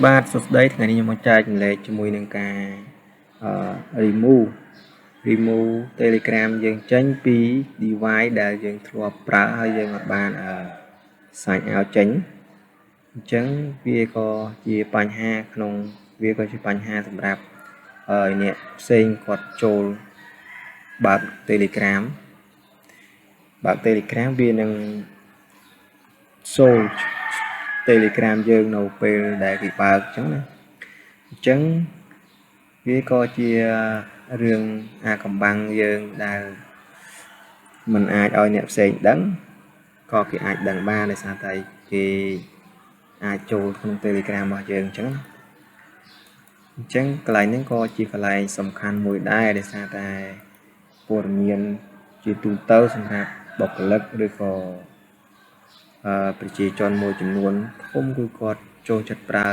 បាទសួស្តីថ្ងៃនេះខ្ញុំមកចែកម្លែកជាមួយនឹងការremove Telegram យើងចេញពី device ដែលយើងធ្លាប់ប្រើហើយយើងអត់បានsign out ចេញអញ្ចឹងវាក៏ជាបញ្ហាសម្រាប់អ្នកផ្សេងគាត់ចូលបើក Telegram វានឹងចូលTelegram យើងនៅពេលដែលគេបើកអញ្ចឹងណាអញ្ចឹងវាក៏ជារឿងអាកំបាំងយើងដែលមិនអាចឲ្យអ្នកផ្សេងដឹងក៏គេអាចដឹងបានដោយសារតែគេអាចចូលក្នុង Telegram របស់យើងអញ្ចឹងកន្លែងនេះក៏ជាកន្លែងសំខាន់មួយដែរដោយសារតែព័ត៌មានជាទូទៅសម្រាប់បុគ្គលិកឬក៏ប្រជាជនមួយចំនួនធំគឺគាត់ចូលចិត្តប្រើ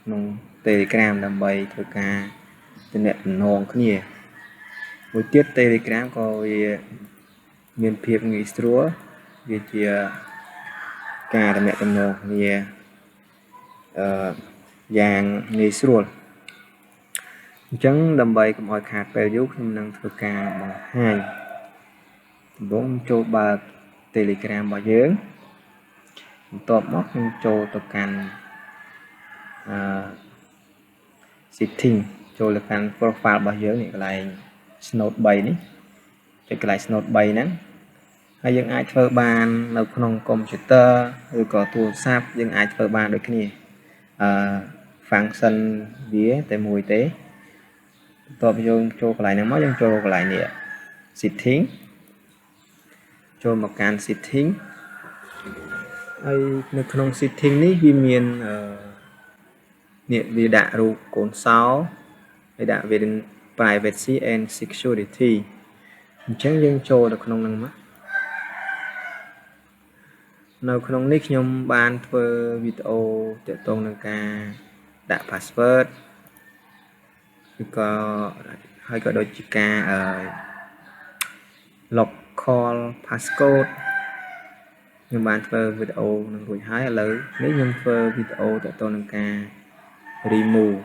ក្នុង Telegram ដើម្បីធ្វើការទំនាក់ទំនងគ្នាមួយទៀត Telegram ក៏វាមានភាពងាយស្រួលវាជាការទំនាក់ទំនងគ្នាយ៉ាងងាយស្រួលអញ្ចឹងដើម្បីកុំឲ្យខាតពេលយូរខ្ញុំនឹងធ្វើការបង្ហាញដំបូងចូលបើក Telegram របស់យើងបន្ទាប់មកខ្ញុំចូលទៅកាន់setting ចូលទៅកាន់ profile របស់យើងនេះកន្លែង Snode 3នេះចុចកន្លែង Snode 3ហ្នឹងហើយយើងអាចធ្វើបាននៅក្នុងកុំព្យូទ័រឬក៏ទូរស័ព្ទយើងអាចធ្វើបានដូចគ្នាfunction វាតែមួយទេបន្ទាប់យើងចូលកន្លែងហ្នឹងមកយើងចូលកន្លែងនេះ setting ចូលមកកាន់ setting ហើយនៅក្នុង setting នេះវាមានវាដាក់រូបកូនសោហើយដាក់វា privacy and security អញ្ចឹងយើងចូលទៅក្នុងហ្នឹងមកនៅក្នុងនេះខ្ញុំបានធ្វើវីដេអូទាក់ទងនឹងការដាក់ password ហើយក៏ដូចជាការlocal passcode ខ្ញុំបានធ្វើវីដេអូនឹងរួចហើយឥឡូវនេះខ្ញុំធ្វើវីដេអូទាក់ទងនឹងការ remove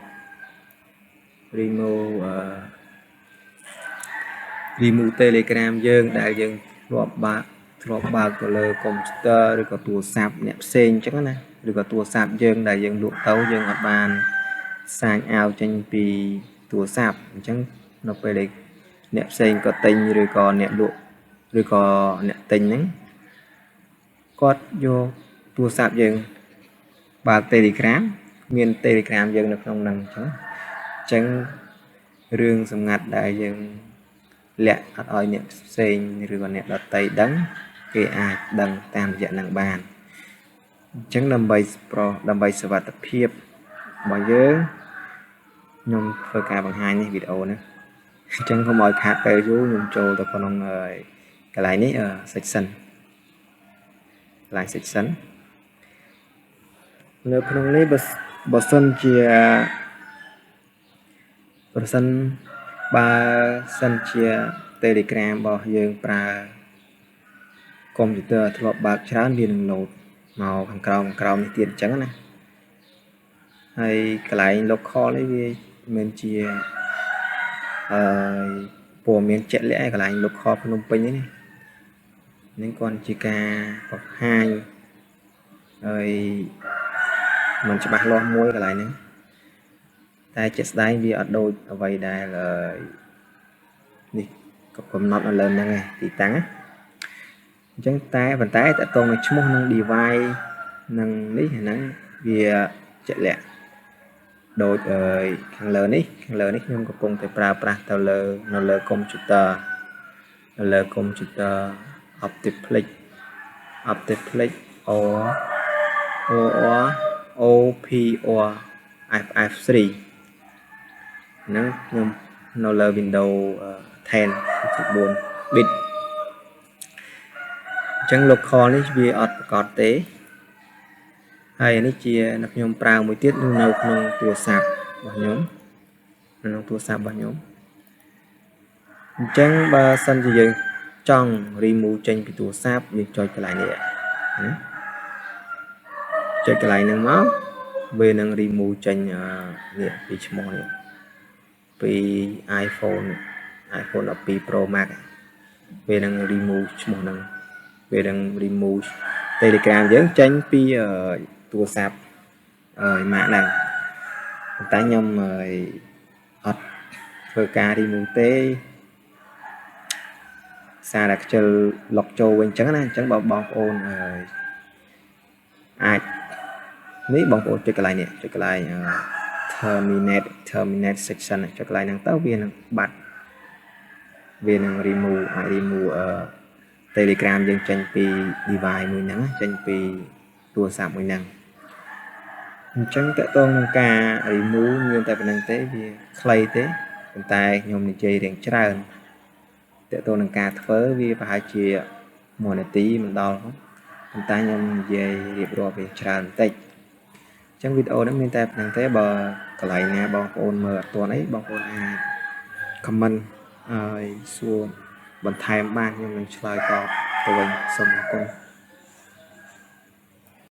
Telegram យើងដែលយើងធ្លាប់បើកទៅលើកុំព្យូទ័រឬក៏ទូរស័ព្ទអ្នកផ្សេងអញ្ចឹងណាឬក៏ទូរស័ព្ទយើងដែលយើងលក់ទៅយើងអត់បានsign outចេញពីទូរស័ព្ទអញ្ចឹងនៅពេលដែលអ្នកផ្សេងក៏ទិញឬក៏អ្នកលក់ឬក៏អ្នកទិញហ្នឹងគាត់យកទូរស័ព្ទយើងបើក Telegram មាន Telegram យើងនៅក្នុងហ្នឹងអញ្ចឹងរឿងសម្ងាត់ដែលយើងលាក់អត់ឲ្យអ្នកផ្សេងឬក៏អ្នកដទៃដឹងគេអាចដឹងតាមរយៈហ្នឹងបានអញ្ចឹងដើម្បីសុវត្ថិភាពរបស់យើងខ្ញុំធ្វើការបង្ហាញនេះវីដេអូនេះអញ្ចឹងកុំឲ្យខាតពេលយូរខ្ញុំចូលទៅក្នុងកន្លែងនេះsection នៅក្នុងនេះបើសិនជាTelegram របស់យើងប្រើកុំព្យូទ័រធ្លាប់បើកច្រើនវានឹងលោតមកខាងក្រោមនេះទៀតអញ្ចឹងណាហើយកន្លែង local នេះវាមិនជាព័ត៌មានជាក់លាក់ឯកន្លែង local ភ្នំពេញនេះគាត់ជាការបង្ហាញហើយมันច្បាស់លាស់មួយកន្លែងហ្នឹងតែជាក់ស្ដែងវាអត់ដូចអ្វីដែលនេះក៏កំណត់នៅលើហ្នឹងឯងទីតាំងអញ្ចឹងប៉ុន្តែតើតើនឹងឈ្មោះនឹង device នឹងនេះហ្នឹងវាជាក់លាក់ដូចខាងលើនេះខ្ញុំកំពុងតែប្រើប្រាស់នៅលើកុំព្យូទ័រOptiplex or OPR FF3 ហ្នឹងខ្ញុំនៅលើ Windows 10 4 bit អញ្ចឹង local នេះវាអត់ប្រកបទេហើយនេះជាខ្ញុំប្រើមួយទៀតនៅក្នុងទូរស័ព្ទរបស់ខ្ញុំអញ្ចឹងបើសិនជាយើងចង់ remove ចេញពីទូរស័ព្ទយើងចុចកន្លែងនេះចុចកន្លែងហ្នឹងមក về năng remove tranh nè bị chmon nè vì iPhone ở pi Pro Max về năng remove chmon năng về năng remove Telegram dưỡng tranh pi tua sạp mạng này tái nhom ọt phơi ca remove tế xa là chơi lọc châu bên trắng bảo bong ôn ai ní bong ôn chơi cái này nè chơi cái này terminate section cho cái năng tao viên bật viên remove Telegram dân tranh pi device mùi nắng tranh pi tua sạp mùi nắng chẳng cái tôn nâng ca remove như tại năng tế vì clay tế còn tại nhôm này chơi đèn trơn tại tôn nâng ca thớ vì phải chia mùa này tí mình đo còn tại nhôm về điệp đồ về trơn tích trong video đó mình tập năng tế bờ cái này nè bong ôn mở tuần ấy bong ôn comment xuống bật thêm ban nhưng mình chơi có tôi xong cùng